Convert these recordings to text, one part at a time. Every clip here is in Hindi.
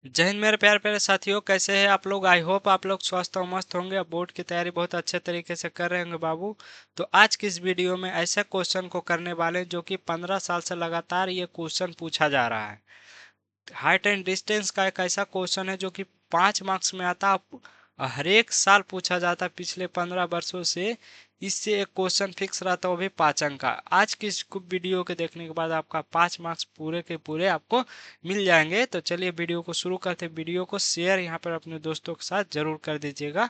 जय हिंद मेरे प्यारे प्यारे साथियों, कैसे हैं आप लोग। आई होप आप लोग स्वस्थ और मस्त होंगे। अब बोर्ड की तैयारी बहुत अच्छे तरीके से कर रहे होंगे बाबू। तो आज की इस वीडियो में ऐसे क्वेश्चन को करने वाले हैं जो कि 15 साल से लगातार ये क्वेश्चन पूछा जा रहा है। हाइट एंड डिस्टेंस का एक ऐसा क्वेश्चन है जो कि 5 मार्क्स में आता है। हर एक साल पूछा जाता है पिछले 15 वर्षों से। इससे एक क्वेश्चन फिक्स रहता है, वो भी 5 अंक का। आज की इस वीडियो के देखने के बाद आपका 5 मार्क्स पूरे के पूरे आपको मिल जाएंगे। तो चलिए वीडियो को शुरू करते हैं। वीडियो को शेयर यहाँ पर अपने दोस्तों के साथ जरूर कर दीजिएगा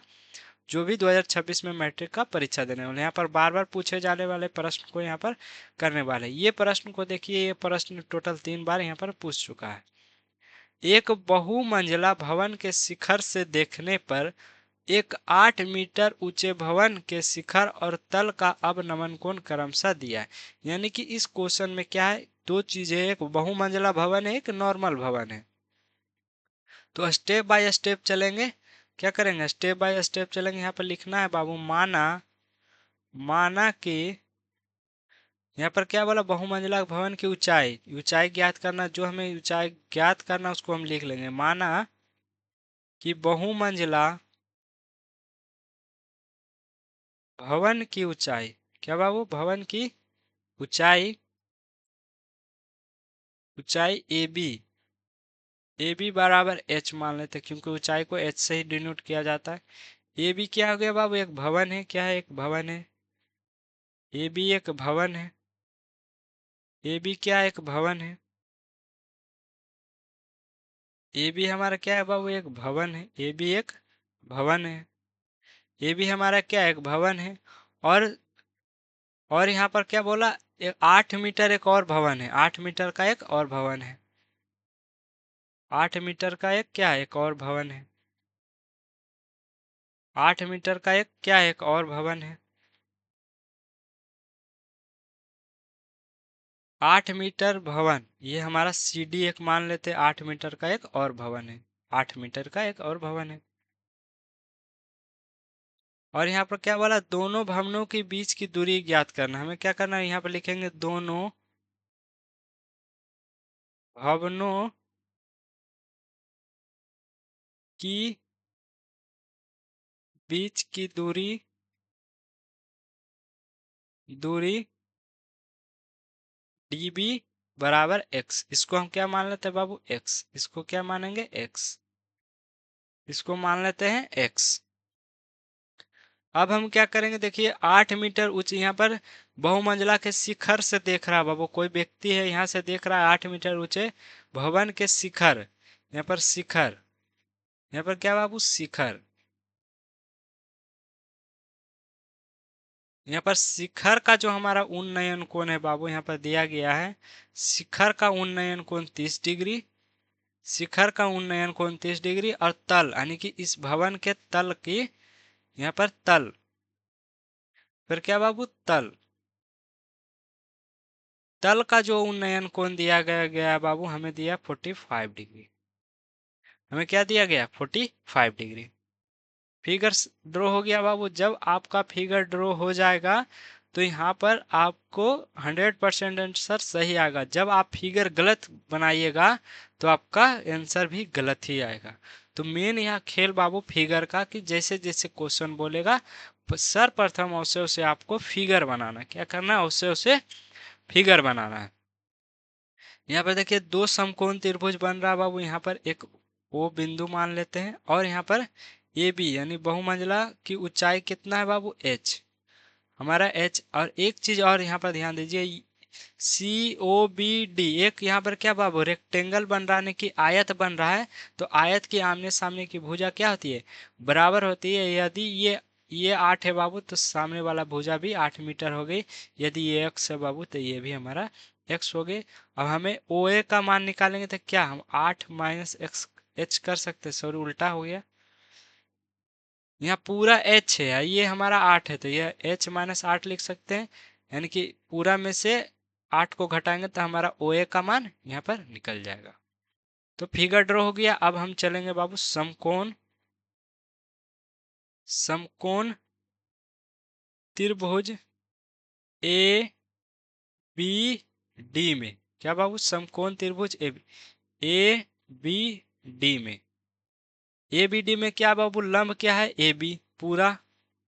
जो भी 2026 में मैट्रिक का परीक्षा देने वाले। यहाँ पर बार बार पूछे जाने वाले प्रश्न को यहाँ पर करने वाले। ये प्रश्न को देखिए, ये प्रश्न टोटल 3 बार यहाँ पर पूछ चुका है। एक बहुमंजिला भवन के शिखर से देखने पर एक 8 मीटर ऊंचे भवन के शिखर और तल का अवनमन कोण क्रमशः दिया है। यानी कि इस क्वेश्चन में क्या है, दो चीजें, एक बहुमंजिला भवन है, एक नॉर्मल भवन है। तो स्टेप बाय स्टेप चलेंगे। क्या करेंगे, स्टेप बाय स्टेप चलेंगे। यहाँ पर लिखना है बाबू, माना माना कि यहाँ पर क्या बोला, बहुमंजिला भवन की ऊंचाई ऊंचाई ज्ञात करना। जो हमें ऊंचाई ज्ञात करना उसको हम लिख लेंगे। माना कि बहुमंजिला भवन की ऊंचाई, क्या बाबू, भवन की ऊंचाई ऊंचाई ए बी बराबर एच मान लेते हैं, क्योंकि ऊंचाई को एच से ही डिनोट किया जाता है। ए बी क्या हो गया बाबू, एक भवन है। क्या है, एक भवन है। ए बी एक भवन है। ए बी क्या है, एक भवन है। ए बी हमारा क्या है बाबू, एक भवन है। ए बी एक भवन है। ए बी हमारा क्या है, एक भवन है। और यहाँ पर क्या बोला, 8 मीटर एक और भवन है। 8 मीटर का एक और भवन है। 8 मीटर का एक क्या है, एक और भवन है। 8 मीटर का एक क्या है, एक और भवन है। 8 मीटर भवन, ये हमारा सी डी एक मान लेते हैं। 8 मीटर का एक और भवन है। 8 मीटर का एक और भवन है। और यहाँ पर क्या बोला, दोनों भवनों के बीच की दूरी ज्ञात करना। हमें क्या करना है, यहाँ पर लिखेंगे दोनों भवनों की बीच की दूरी दूरी डी बी बराबर एक्स। इसको हम क्या मान लेते हैं बाबू, एक्स। इसको क्या मानेंगे, एक्स। इसको मान लेते हैं एक्स। अब हम क्या करेंगे, देखिए 8 मीटर ऊंची, यहाँ पर बहुमंजिला के शिखर से देख रहा है बाबू, कोई व्यक्ति है यहाँ से देख रहा है 8 मीटर ऊंचे भवन के शिखर। यहाँ पर शिखर, यहाँ पर क्या बाबू, शिखर। यहाँ पर शिखर का जो हमारा उन्नयन कोण है बाबू, यहाँ पर दिया गया है। शिखर का उन्नयन कोण 30 डिग्री। शिखर का उन्नयन कोण 30 डिग्री। और तल यानी कि इस भवन के तल की, यहाँ पर तल, फिर क्या बाबू, तल तल का जो उन्नयन कोण दिया गया बाबू, हमें दिया 45 डिग्री। हमें क्या दिया गया, 45 डिग्री। फिगर ड्रॉ हो गया बाबू। जब आपका फिगर ड्रॉ हो जाएगा तो यहाँ पर आपको 100% आंसर सही आएगा। जब आप फिगर गलत बनाइएगा तो आपका आंसर भी गलत ही आएगा। तो मेन यहाँ खेल बाबू फिगर का, कि जैसे जैसे क्वेश्चन बोलेगा सर्वप्रथम उसे उसे आपको फिगर बनाना। क्या करना है, उसे उसे फिगर बनाना है। यहाँ पर देखिए दो समकोण त्रिभुज बन रहा है बाबू। यहाँ पर एक ओ बिंदु मान लेते हैं, और यहाँ पर ए बी यानी बहुमंजिला की ऊंचाई कितना है बाबू, एच, हमारा एच। और एक चीज और यहाँ पर ध्यान दीजिए, सी ओ बी डी, एक यहाँ पर क्या बाबू, रेक्टेंगल बन रहा है, कि आयत बन रहा है। तो आयत की आमने सामने की भुजा क्या होती है, बराबर होती है। यदि ये 8 है बाबू, तो सामने वाला भुजा भी 8 मीटर हो गई। यदि ये एक्स है बाबू, तो ये भी हमारा एक्स हो गए। अब हमें ओ ए का मान निकालेंगे, तो क्या हम 8 माइनस एक्स एच कर सकते हैं। सॉरी, उल्टा हो गया। यहाँ पूरा एच है, ये हमारा 8 है, तो यह एच माइनस 8 लिख सकते हैं। यानी कि पूरा में से 8 को घटाएंगे तो हमारा ओ ए का मान यहाँ पर निकल जाएगा। तो फिगर ड्रॉ हो गया। अब हम चलेंगे बाबू समकोण समकोण त्रिभुज ए बी डी में। क्या बाबू, समकोण त्रिभुज ए बी डी में। ए बी डी में क्या बाबू, लंब क्या है, ए बी, पूरा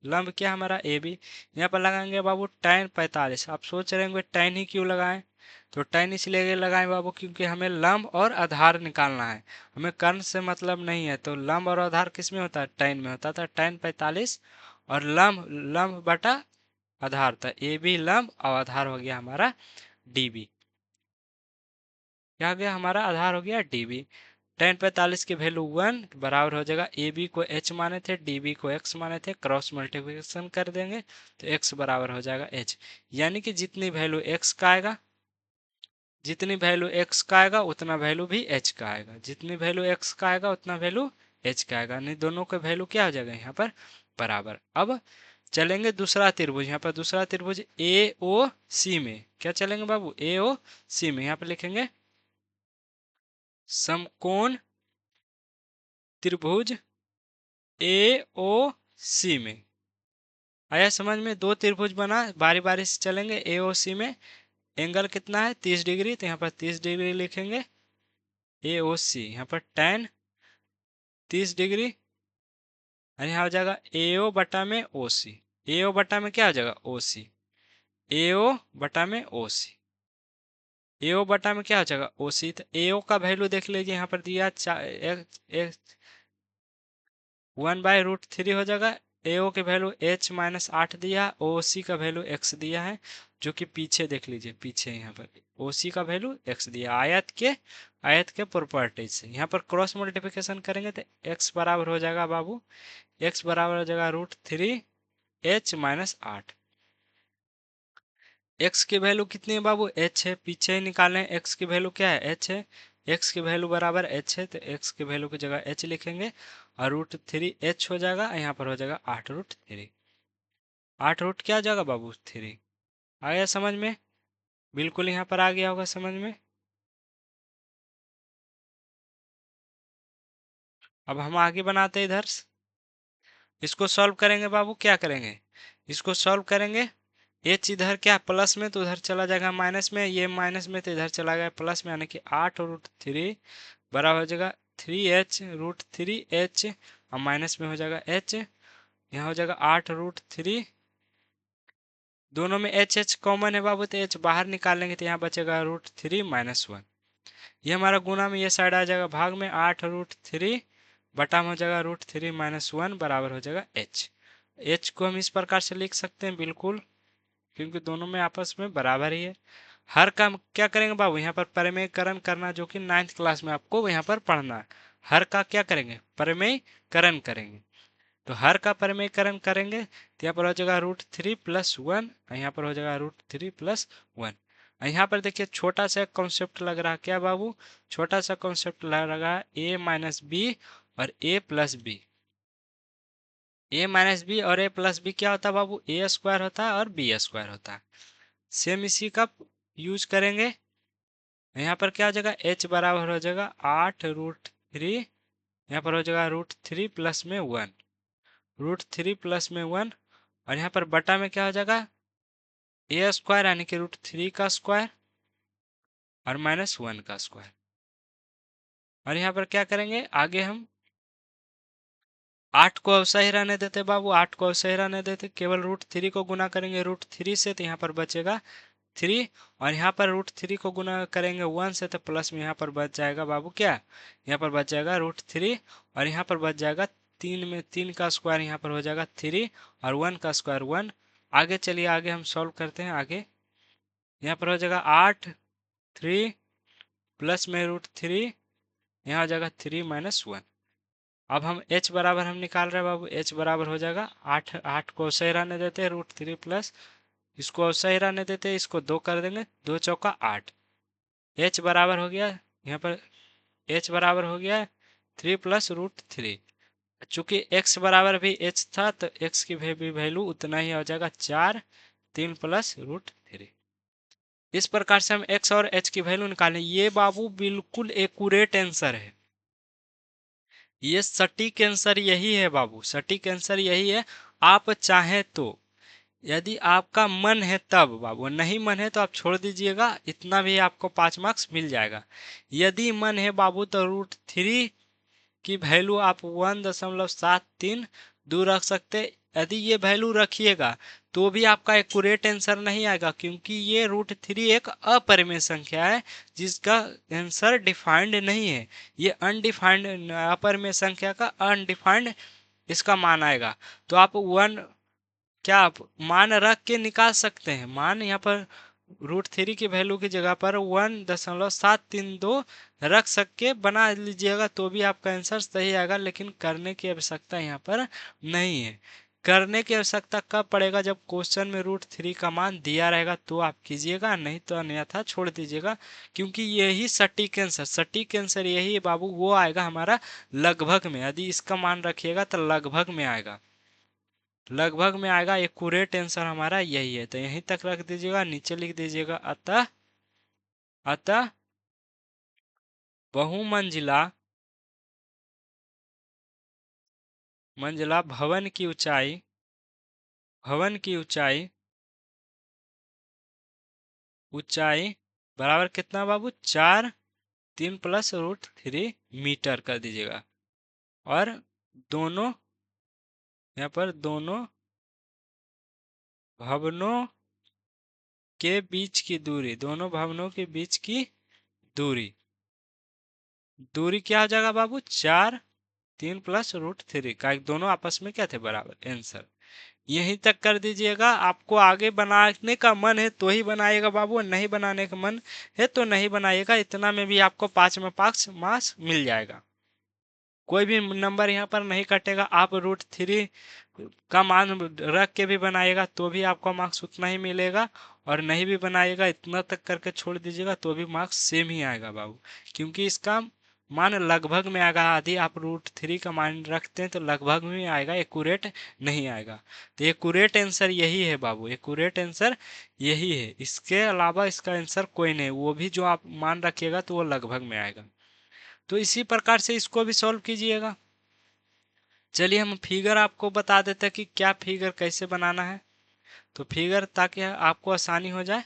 लंब क्या हमारा ए बी। यहाँ पर लगाएंगे बाबू tan 45। आप सोच रहे होंगे tan ही क्यों लगाएं, तो tan इसलिए लगाएं बाबू क्योंकि हमें लंब और आधार निकालना है, हमें कर्ण से मतलब नहीं है। तो लंब और आधार किस में होता है, tan में होता था, tan 45 और लंब लंब बटा आधार था, ए बी लंब और आधार हो गया हमारा डी बी। क्या हो गया, हमारा आधार हो गया डी बी। tan 45 की वैल्यू 1 बराबर हो जाएगा, ए बी को h माने थे, डी बी को x माने थे, क्रॉस मल्टीप्लिकेशन कर देंगे तो x बराबर हो जाएगा h। यानी कि जितनी वैल्यू x का आएगा, जितनी वैल्यू x का आएगा उतना वैल्यू भी h का आएगा, जितनी वैल्यू x का आएगा उतना वैल्यू h का आएगा, नहीं दोनों का वैल्यू क्या हो जाएगा यहाँ पर बराबर। अब चलेंगे दूसरा त्रिभुज, यहाँ पर दूसरा त्रिभुज ए ओ सी में, क्या चलेंगे बाबू, ए ओ सी में। यहाँ पर लिखेंगे समकोण त्रिभुज ए ओ सी में। आया समझ में, दो त्रिभुज बना, बारी बारी से चलेंगे। ए ओ सी में एंगल कितना है, 30 डिग्री, तो यहाँ पर 30 डिग्री लिखेंगे। ए ओ सी यहाँ पर tan 30 डिग्री, और यहाँ हो जाएगा ए ओ बटा में ओ सी। ए ओ बटा में क्या हो जाएगा, ओ सी, ए ओ बटा में ओ सी, ए ओ बटा में क्या हो जाएगा, ओ सी। तो ए ओ का वैल्यू देख लीजिए, यहाँ पर दिया 1/√3 हो जाएगा। ए ओ की वैल्यू h माइनस 8 दिया, ओ सी का वैल्यू x दिया है, जो कि पीछे देख लीजिए, पीछे यहाँ पर ओ सी का वैल्यू x दिया, आयत के प्रॉपर्टीज से। यहाँ पर क्रॉस मल्टीप्लिकेशन करेंगे तो x बराबर हो जाएगा बाबू, x बराबर हो जाएगा √3 h माइनस 8। x की वैल्यू कितनी है बाबू, h है, पीछे ही निकालें, x की वैल्यू क्या है, h है, x की वैल्यू बराबर h है, तो x की वैल्यू की जगह h लिखेंगे और √3 h हो जाएगा, यहाँ पर हो जाएगा 8√3। 8 रूट क्या आ जाएगा बाबू, 3। आ गया समझ में, बिल्कुल यहाँ पर आ गया होगा समझ में। अब हम आगे बनाते हैं इधर, इसको सॉल्व करेंगे बाबू, क्या करेंगे, इसको सॉल्व करेंगे। एच इधर क्या प्लस में, तो उधर चला जाएगा माइनस में, ये माइनस में तो इधर चला गया प्लस में, यानी कि 8√3 बराबर हो जाएगा 3h√3h, और माइनस में हो जाएगा h, यहाँ हो जाएगा 8√3, दोनों में एच एच कॉमन है बाबू, तो एच बाहर निकालेंगे तो यहाँ बचेगा √3 - 1। ये हमारा गुना में ये साइड आ जाएगा भाग में, 8√3 बटा में हो जाएगा √3 - 1 बराबर हो जाएगा h। h को हम इस प्रकार से लिख सकते हैं बिल्कुल, क्योंकि दोनों में आपस में बराबर ही है। हर काम क्या करेंगे बाबू, यहाँ पर परिमेयकरण करना, जो कि 9th क्लास में आपको यहाँ पर पढ़ना है। हर का क्या करेंगे, परिमेयकरण करेंगे। तो हर का परिमेयकरण करेंगे तो यहाँ पर हो जाएगा √3 + 1, यहाँ पर हो जाएगा √3 + 1। यहाँ पर देखिए छोटा सा कॉन्सेप्ट लग रहा है, क्या बाबू, छोटा सा कॉन्सेप्ट लग रहा है, a - b और a + b। a - b और a + b क्या होता है बाबू, a² होता है और b² होता है। सेम इसी का यूज करेंगे। यहाँ पर क्या हो जाएगा, h बराबर हो जाएगा 8√3, यहाँ पर हो जाएगा √3 + में 1, √3 + में 1, और यहाँ पर बटा में क्या हो जाएगा, a² यानी कि √3 का स्क्वायर और -1 का स्क्वायर। और यहाँ पर क्या करेंगे, आगे हम 8 को अवसही रहने देते बाबू, 8 को अवसही रहने देते, केवल √3 को गुना करेंगे √3 से, तो यहाँ पर बचेगा 3, और यहाँ पर √3 को गुना करेंगे 1 से, तो प्लस में यहाँ पर बच जाएगा बाबू क्या, यहाँ पर बच जाएगा √3, और यहाँ पर बच जाएगा 3 में 3 का स्क्वायर, यहाँ पर हो जाएगा 3, और 1 का स्क्वायर 1। आगे चलिए, आगे हम सॉल्व करते हैं। आगे यहाँ पर हो जाएगा 8 3 प्लस में √3, यहाँ हो जाएगा 3 - 1। अब हम h बराबर हम निकाल रहे हैं बाबू, h बराबर हो जाएगा 8, 8 को सही रहने देते हैं, √3 प्लस इसको सही रहने देते हैं, इसको 2 कर देंगे, 2 चौका 8, h बराबर हो गया, यहाँ पर h बराबर हो गया 3 + √3। चूंकि x बराबर भी h था, तो x की भी वैल्यू उतना ही हो जाएगा 4, 3 + √3। इस प्रकार से हम x और h की वैल्यू निकालें। ये बाबू बिल्कुल एक्यूरेट आंसर है, ये सटीक आंसर यही है बाबू, सटीक आंसर यही है। आप चाहें तो, यदि आपका मन है तब बाबू, नहीं मन है तो आप छोड़ दीजिएगा, इतना भी आपको 5 मार्क्स मिल जाएगा। यदि मन है बाबू तो √3 की वैल्यू आप 1.73 दूर रख सकते। यदि ये वैल्यू रखिएगा तो भी आपका एक्यूरेट आंसर नहीं आएगा, क्योंकि ये √3 एक अपरिमेय संख्या है जिसका आंसर डिफाइंड नहीं है। ये अनडिफाइंड अपरिमेय संख्या का अनडिफाइंड इसका मान आएगा। तो आप क्या आप मान रख के निकाल सकते हैं। मान यहाँ पर √3 की वैल्यू की जगह पर 1.732 रख सक के बना लीजिएगा तो भी आपका आंसर सही आएगा, लेकिन करने की आवश्यकता यहाँ पर नहीं है। करने की आवश्यकता कब पड़ेगा, जब क्वेश्चन में √3 का मान दिया रहेगा तो आप कीजिएगा, नहीं तो अन्यथा छोड़ दीजिएगा, क्योंकि यही सटीक आंसर यही है बाबू, वो आएगा हमारा लगभग में। यदि इसका मान रखिएगा तो लगभग में आएगा, लगभग में आएगा। एक्यूरेट आंसर हमारा यही है। तो यहीं तक रख दीजिएगा, नीचे लिख दीजिएगा अतः अतः बहुमंजिला मंजिला भवन की ऊंचाई बराबर कितना बाबू, 4 3 प्लस √3 मीटर कर दीजिएगा। और दोनों यहाँ पर दोनों भवनों के बीच की दूरी, दोनों भवनों के बीच की दूरी दूरी क्या हो जाएगा बाबू, 4 3 प्लस √3 का, दोनों आपस में क्या थे, बराबर। आंसर यहीं तक कर दीजिएगा। आपको आगे बनाने का मन है तो ही बनाइएगा बाबू, नहीं बनाने का मन है तो नहीं बनाइएगा। इतना में भी आपको 5 में 5 मार्क्स मिल जाएगा, कोई भी नंबर यहाँ पर नहीं कटेगा। आप √3 का मान रख के भी बनाइएगा तो भी आपको मार्क्स उतना ही मिलेगा, और नहीं भी बनाइएगा इतना तक करके छोड़ दीजिएगा तो भी मार्क्स सेम ही आएगा बाबू, क्योंकि इसका मान लगभग में आएगा। यदि आप √3 का मान रखते हैं तो लगभग में आएगा, एक्यूरेट नहीं आएगा। तो एक्यूरेट आंसर यही है बाबू, एक्यूरेट आंसर यही है, इसके अलावा इसका आंसर कोई नहीं। वो भी जो आप मान रखिएगा तो वो लगभग में आएगा। तो इसी प्रकार से इसको भी सॉल्व कीजिएगा। चलिए हम फिगर आपको बता देते हैं कि क्या फिगर कैसे बनाना है। तो फिगर ताकि आपको आसानी हो जाए,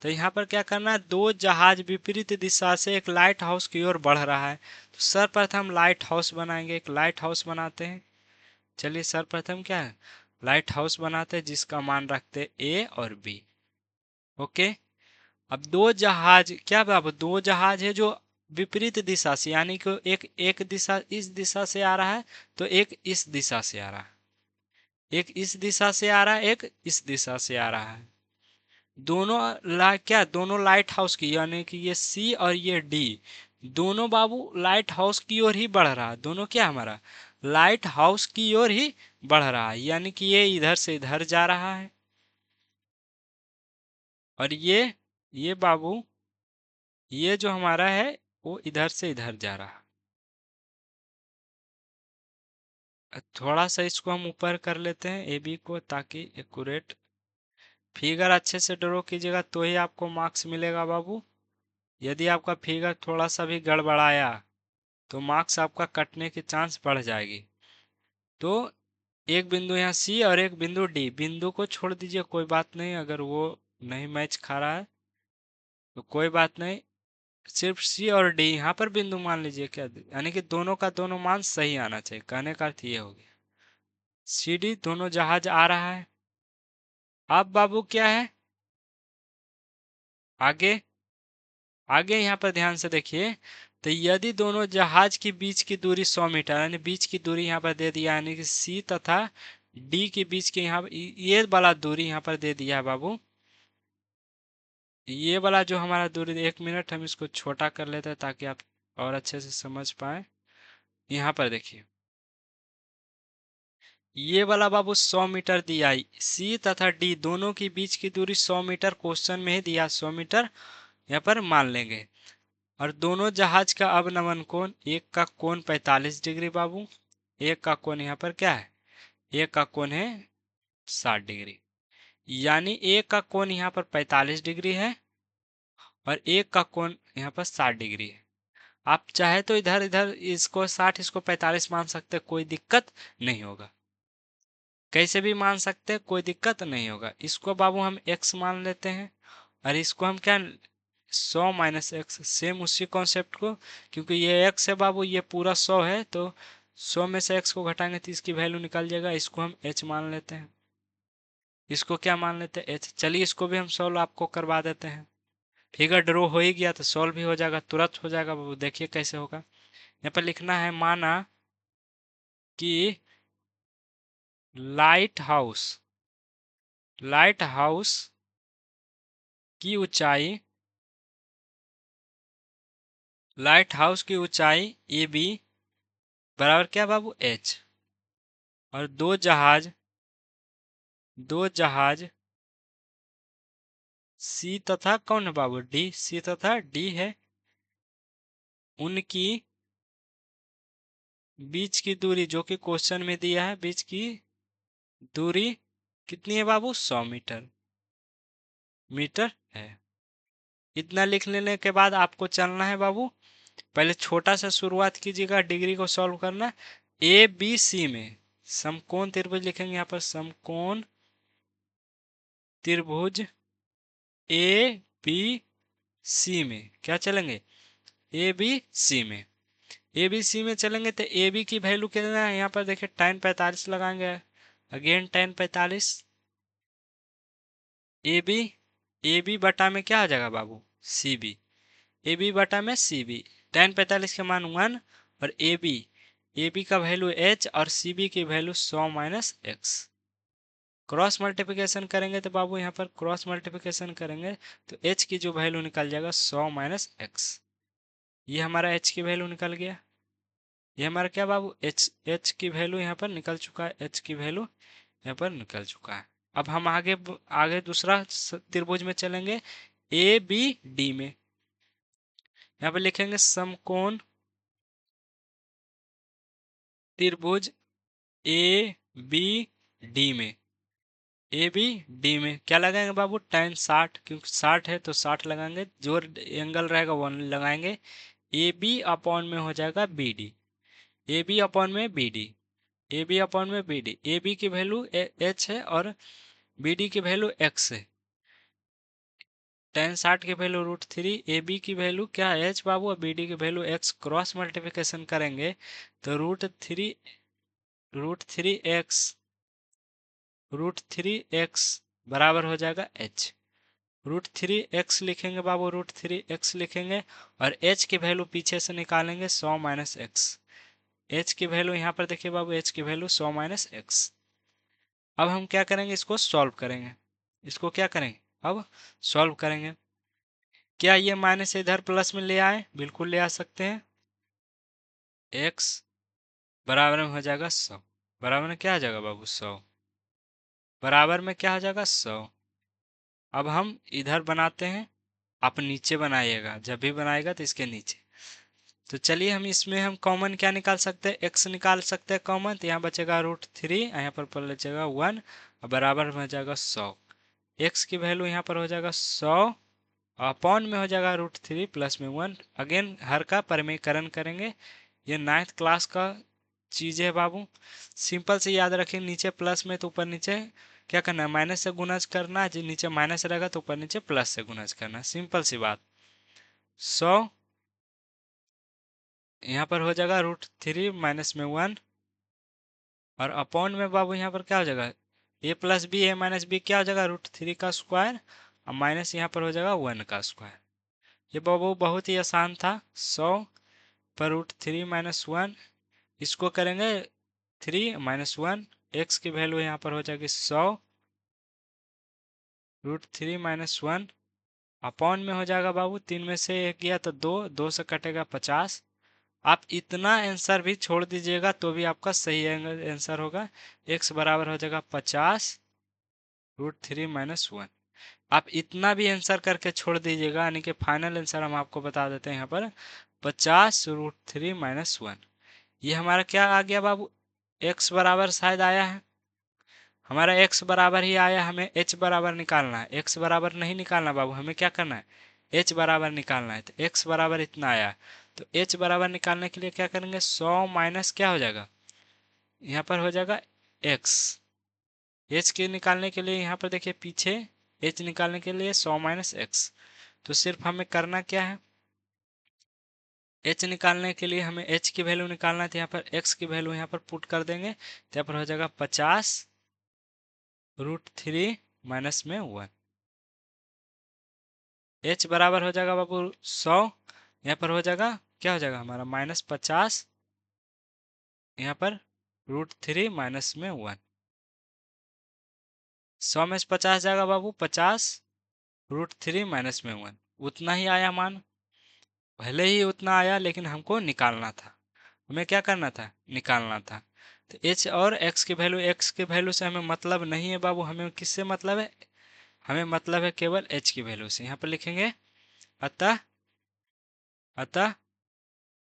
तो यहाँ पर क्या करना है, दो जहाज विपरीत दिशा से एक लाइट हाउस की ओर बढ़ रहा है। तो सर्वप्रथम लाइट हाउस बनाएंगे, एक लाइट हाउस बनाते हैं। चलिए सर्वप्रथम क्या है, लाइट हाउस बनाते हैं जिसका मान रखते हैं ए और बी। ओके। अब दो जहाज क्या बाबू, दो जहाज है जो विपरीत दिशा से, यानी कि एक एक दिशा इस दिशा से आ रहा है तो एक इस दिशा से आ रहा है, एक इस दिशा से आ रहा है, एक इस दिशा से आ रहा है। दोनों क्या, दोनों लाइट हाउस की, यानी कि ये सी और ये डी, दोनों बाबू लाइट हाउस की ओर ही बढ़ रहा है। दोनों क्या हमारा लाइट हाउस की ओर ही बढ़ रहा है, यानी कि ये इधर से इधर जा रहा है, और ये बाबू ये जो हमारा है वो इधर से इधर जा रहा है। थोड़ा सा इसको हम ऊपर कर लेते हैं ए बी को, ताकि एक्यूरेट फिगर अच्छे से ड्रॉ कीजिएगा तो ही आपको मार्क्स मिलेगा बाबू। यदि आपका फिगर थोड़ा सा भी गड़बड़ाया तो मार्क्स आपका कटने की चांस बढ़ जाएगी। तो एक बिंदु यहाँ सी और एक बिंदु डी, बिंदु को छोड़ दीजिए, कोई बात नहीं, अगर वो नहीं मैच खा रहा है तो कोई बात नहीं। सिर्फ सी और डी यहाँ पर बिंदु मान लीजिए, क्या यानी कि दोनों का दोनों मान सही आना चाहिए, कहने का अर्थ ये हो गया। सी डी दोनों जहाज आ रहा है। अब बाबू क्या है आगे, आगे यहाँ पर ध्यान से देखिए। तो यदि दोनों जहाज के बीच की दूरी 100 मीटर, यानी बीच की दूरी यहाँ पर दे दिया, यानी कि सी तथा डी के बीच के यहाँ ये वाला दूरी यहाँ पर दे दिया है बाबू। ये वाला जो हमारा दूरी, 1 मिनट हम इसको छोटा कर लेते हैं ताकि आप और अच्छे से समझ पाए। यहाँ पर देखिए ये वाला बाबू 100 मीटर दिया, सी तथा डी दोनों के बीच की दूरी 100 मीटर क्वेश्चन में ही दिया, 100 मीटर यहाँ पर मान लेंगे। और दोनों जहाज का अवनमन कोण, एक का कोण 45 डिग्री बाबू, एक का कोण यहाँ पर क्या है, एक का कोण है 60 डिग्री, यानी एक का कोण यहाँ पर 45 डिग्री है और एक का कोण यहाँ पर 60 डिग्री है। आप चाहे तो इधर इधर इसको 60 इसको 45 मान सकते, कोई दिक्कत नहीं होगा, कैसे भी मान सकते, कोई दिक्कत नहीं होगा। इसको बाबू हम x मान लेते हैं और इसको हम क्या 100 माइनस एक्स, सेम उसी कॉन्सेप्ट को, क्योंकि ये x है बाबू, ये पूरा 100 है, तो 100 में से x को घटाएंगे तो इसकी वैल्यू निकल जाएगा। इसको हम h मान लेते हैं। इसको क्या मान लेते हैं, h। चलिए इसको भी हम सॉल्व आपको करवा देते हैं। फिगर ड्रॉ हो ही गया तो सॉल्व भी हो जाएगा, तुरंत हो जाएगा बाबू। देखिए कैसे होगा। यहाँ पर लिखना है, माना कि लाइट हाउस की ऊंचाई ए बी बराबर क्या बाबू, h। और दो जहाज सी तथा कौन है बाबू, डी। सी तथा डी है, उनकी बीच की दूरी, जो कि क्वेश्चन में दिया है, बीच की दूरी कितनी है बाबू, 100 मीटर है। इतना लिख लेने के बाद आपको चलना है बाबू, पहले छोटा सा शुरुआत कीजिएगा, डिग्री को सॉल्व करना। ए बी सी में समकोण त्रिभुज लिखेंगे। यहाँ पर समकोण त्रिभुज ए बी सी में क्या चलेंगे, ए बी सी में। ए बी सी में चलेंगे तो ए बी की वैल्यू कितना है, यहाँ पर देखिए tan 45 लगाएंगे। अगेन tan 45, ए बी बटा में क्या हो जाएगा बाबू, सी बी। ए बी बटा में सी बी, tan 45 के मान 1, और ए बी का वैल्यू h, और सी बी की value 100 minus x. Cross multiplication करेंगे तो बाबू, यहाँ पर क्रॉस मल्टीप्लिकेशन करेंगे तो h की जो वैल्यू निकल जाएगा 100 माइनस एक्स। ये हमारा h की वैल्यू निकल गया। ये हमारा क्या बाबू, h की वैल्यू यहाँ पर निकल चुका है, h की वैल्यू यहाँ पर निकल चुका है। अब हम आगे दूसरा त्रिभुज में चलेंगे, ए बी डी में। यहाँ पर लिखेंगे समकोण त्रिभुज ए बी डी में। ए बी डी में क्या लगाएंगे बाबू, tan 60, क्योंकि 60 है तो 60 लगाएंगे, जो एंगल रहेगा वो लगाएंगे। ए बी अपॉन में हो जाएगा B D, A B upon में B D, A B upon में बी डी। ए बी की वैल्यू h है और बी डी की वैल्यू x है। tan 60 की वैल्यू √3, ए बी की वैल्यू क्या है h बाबू, और बी डी की वैल्यू x। क्रॉस मल्टीप्लिकेशन करेंगे तो √3x बराबर हो जाएगा h। √3x लिखेंगे बाबू, √3x लिखेंगे, और h की वैल्यू पीछे से निकालेंगे 100 माइनस एक्स। h की वैल्यू यहाँ पर देखिए बाबू, h की वैल्यू 100 माइनस एक्स। अब हम क्या करेंगे, इसको सॉल्व करेंगे। इसको क्या करेंगे, अब सॉल्व करेंगे। क्या ये माइनस इधर प्लस में ले आए, बिल्कुल ले आ सकते हैं। x बराबर में हो जाएगा 100, बराबर में क्या आ जाएगा बाबू, 100, बराबर में क्या हो जाएगा 100। अब हम इधर बनाते हैं, आप नीचे बनाइएगा, जब भी बनाएगा तो इसके नीचे। तो चलिए हम इसमें हम कॉमन क्या निकाल सकते हैं, x निकाल सकते हैं कॉमन। तो यहाँ बचेगा √3, यहाँ पर बचेगा 1, और बराबर में हो जाएगा 100। x की वैल्यू यहाँ पर हो जाएगा 100, अपॉन में हो जाएगा √3 प्लस में 1। अगेन हर का परिमेयकरण करेंगे। ये 9th क्लास का चीज़ है बाबू, सिंपल से याद रखें। नीचे प्लस में तो ऊपर नीचे क्या करना है, माइनस से गुणा करना है। जो नीचे माइनस रहेगा तो ऊपर नीचे प्लस से गुणा करना है, सिंपल सी बात। 100 यहाँ पर हो जाएगा √3 माइनस में 1, और अपॉन में बाबू यहाँ पर क्या हो जाएगा, a plus B, A minus B क्या हो जाएगा, √3 का स्क्वायर, और माइनस यहाँ पर हो जाएगा 1 का स्क्वायर। ये बाबू बहुत ही आसान था। 100 पर √3 माइनस 1, इसको करेंगे 3 माइनस 1, एक्स की वैल्यू यहाँ पर हो जाएगी 100 √3 माइनस 1, अपॉन में हो जाएगा बाबू, 3 में से 1 गया तो 2, 2 से कटेगा 50। आप इतना आंसर भी छोड़ दीजिएगा तो भी आपका सही आंसर होगा। x बराबर हो जाएगा 50 √3 माइनस 1। आप इतना भी आंसर करके छोड़ दीजिएगा, यानी कि फाइनल आंसर हम आपको बता देते हैं यहाँ पर 50 √3 माइनस 1। ये हमारा क्या आ गया बाबू, x बराबर शायद आया है, हमारा x बराबर ही आया। हमें h बराबर निकालना है, x बराबर नहीं निकालना बाबू, हमें क्या करना है, h बराबर निकालना है। तो x बराबर इतना आया, तो h बराबर निकालने के लिए क्या करेंगे, 100 माइनस क्या हो जाएगा, यहाँ पर हो जाएगा x। h के निकालने के लिए यहाँ पर देखिए पीछे h निकालने के लिए 100 माइनस एक्स, तो सिर्फ हमें करना क्या है, h निकालने के लिए हमें h की वैल्यू निकालना है, तो यहाँ पर x की वैल्यू यहाँ पर पुट कर देंगे, तो यहाँ पर हो जाएगा 50√3 माइनस में 1। h बराबर हो जाएगा बाबू 100, यहाँ पर हो जाएगा क्या हो जाएगा हमारा -50, यहाँ पर √3 माइनस में 1। 100 में से 50 जाएगा बाबू 50√3 माइनस में 1, उतना ही आया मान, भले ही उतना आया लेकिन हमको निकालना था, हमें क्या करना था, निकालना था। तो h और x की वैल्यू से हमें मतलब नहीं है बाबू, हमें किससे मतलब है, हमें मतलब है केवल h की वैल्यू से। यहाँ पर लिखेंगे अतः अतः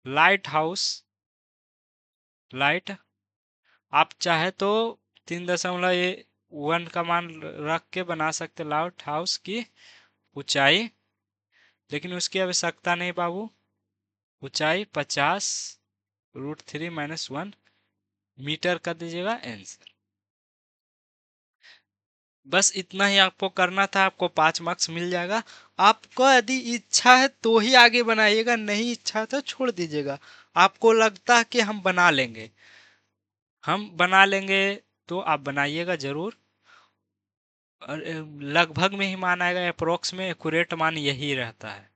लाइट हाउस, लाइट आप चाहे तो 3.1 का मान रख के बना सकते लाइट हाउस की ऊंचाई, लेकिन उसकी आवश्यकता नहीं बाबू, ऊंचाई 50√3 माइनस 1 मीटर कर दीजिएगा आंसर। बस इतना ही आपको करना था, आपको 5 मार्क्स मिल जाएगा। आपको यदि इच्छा है तो ही आगे बनाइएगा, नहीं इच्छा है तो छोड़ दीजिएगा। आपको लगता है कि हम बना लेंगे, हम बना लेंगे, तो आप बनाइएगा जरूर। और लगभग में ही मान आएगा, अप्रोक्स में एक्यूरेट मान यही रहता है,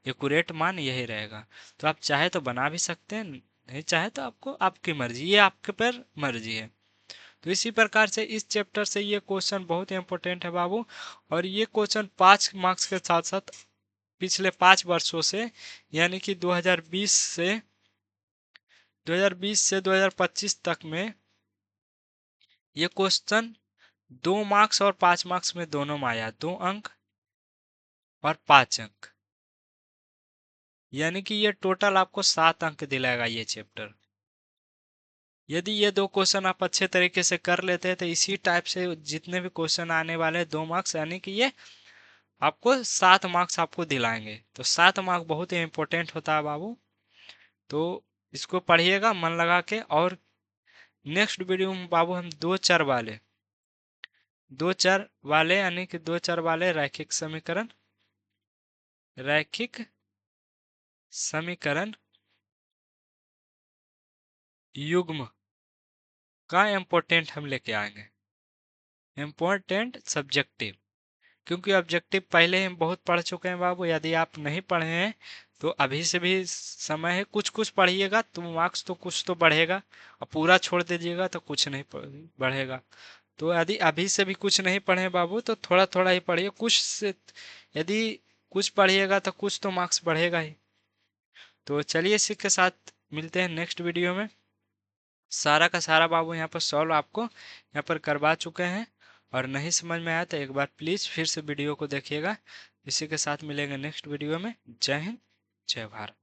एक्यूरेट मान यही रहेगा। तो आप चाहे तो बना भी सकते हैं, नहीं चाहे तो आपको आपकी मर्जी, ये आपके पर मर्जी है। तो इसी प्रकार से इस चैप्टर से ये क्वेश्चन बहुत इंपॉर्टेंट है बाबू, और ये क्वेश्चन 5 मार्क्स के साथ साथ पिछले 5 वर्षों से, यानी कि 2020 से 2025 तक में ये क्वेश्चन 2 मार्क्स और 5 मार्क्स में दोनों में आया, 2 अंक और 5 अंक, यानी कि ये टोटल आपको 7 अंक दिलाएगा ये चैप्टर। यदि ये 2 क्वेश्चन आप अच्छे तरीके से कर लेते हैं तो इसी टाइप से जितने भी क्वेश्चन आने वाले हैं 2 मार्क्स, यानी कि ये आपको 7 मार्क्स आपको दिलाएंगे। तो 7 मार्क्स बहुत ही इंपॉर्टेंट होता है बाबू, तो इसको पढ़िएगा मन लगा के। और नेक्स्ट वीडियो में बाबू हम दो चर वाले यानी कि 2 चर वाले रैखिक समीकरण युग्म का इम्पोर्टेंट हम लेके आएंगे। इम्पोर्टेंट सब्जेक्टिव, क्योंकि ऑब्जेक्टिव पहले हम बहुत पढ़ चुके हैं बाबू, यदि आप नहीं पढ़े हैं तो अभी से भी समय है, कुछ कुछ पढ़िएगा तो मार्क्स तो कुछ तो बढ़ेगा, और पूरा छोड़ दीजिएगा तो कुछ नहीं बढ़ेगा। तो यदि अभी से भी कुछ नहीं पढ़े बाबू तो थोड़ा थोड़ा ही पढ़िए, कुछ से यदि कुछ पढ़िएगा तो कुछ तो मार्क्स बढ़ेगा ही। तो चलिए इसी के साथ मिलते हैं नेक्स्ट वीडियो में। सारा का सारा बाबू यहाँ पर सॉल्व आपको यहाँ पर करवा चुके हैं, और नहीं समझ में आया तो एक बार प्लीज़ फिर से वीडियो को देखिएगा। इसी के साथ मिलेंगे नेक्स्ट वीडियो में। जय हिंद, जय भारत।